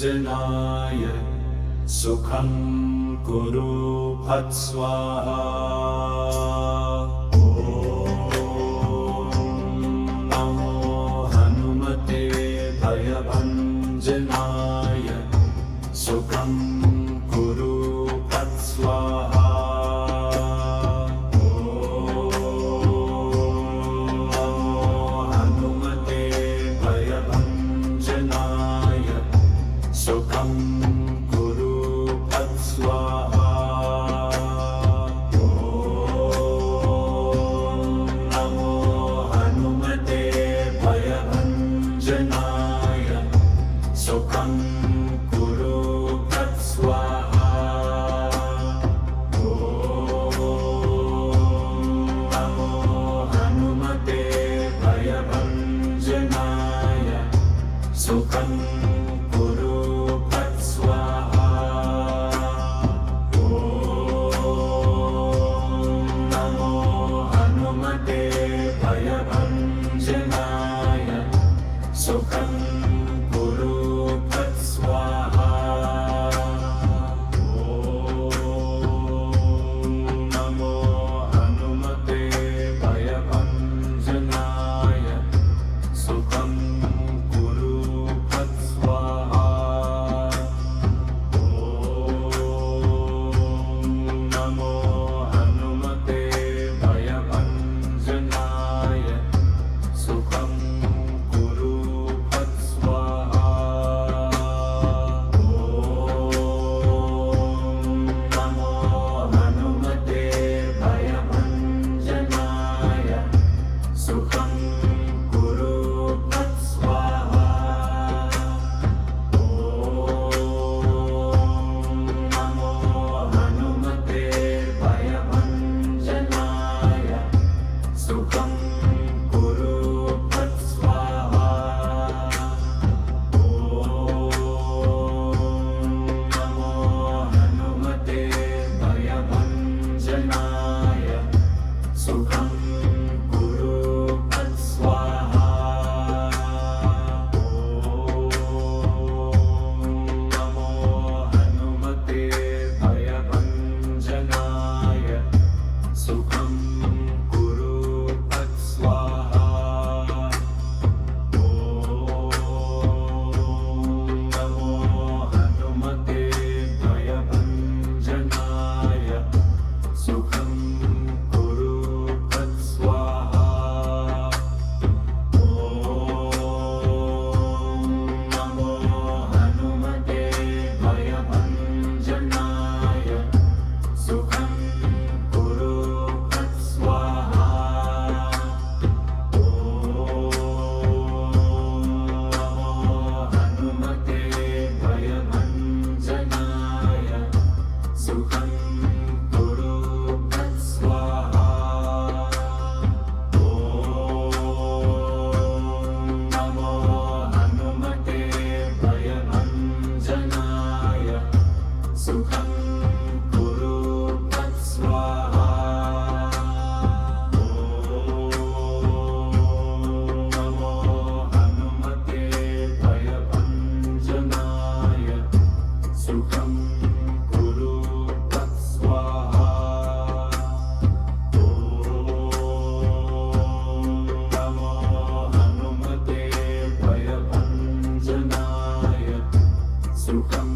भयभञ्जनाय सुखं कुरु फत्स्वाहा। भयभञ्जनाय सुखं कुरु फत्स्वाहा। हनुमते भयभञ्जनाय सुखं कुरु फत्स्वाहा। नमो हनुमते भयभञ्जनाय सुखं कुरु फत्स्वाहा। नमो हनुमते भयभञ्जनाय सुखं कुरु फत्स्वाहा। नमो हनुमते भयभञ्जनाय सुखं कुरु फत्स्वाहा। नमो हनुमते भयभञ्जनाय सुखं कुरु फत्स्वाहा। नमो हनुमते भयभञ्जनाय सुखं कुरु फत्स्वाहा। नमो हनुमते भयभञ्जनाय सुखं कुरु फत्स्वाहा। नमो हनुमते भयभञ्जनाय सुखं कुरु फत्स्वाहा। नमो हनुमते भयभञ्जनाय सुखं कुरु फत्स्वाहा। नमो हनुमते भयभञ्जनाय सुखं कुरु फत्स्वाहा। नमो हनुमते भयभञ्जनाय सुखं कुरु फत्स्वाहा। नमो हनुमते भयभञ्जनाय सुखं कुरु फत्स्वाहा। नमो हनुमते भयभञ्जनाय सुखं कुरु फत्स्वाहा। नमो हनुमते भयभञ्जनाय सुखं कुरु फत्स्वाहा। नमो हनुमते भयभञ्जनाय सुखं कुरु फत्स्वाहा। नमो हनुमते भयभञ्जनाय सुखं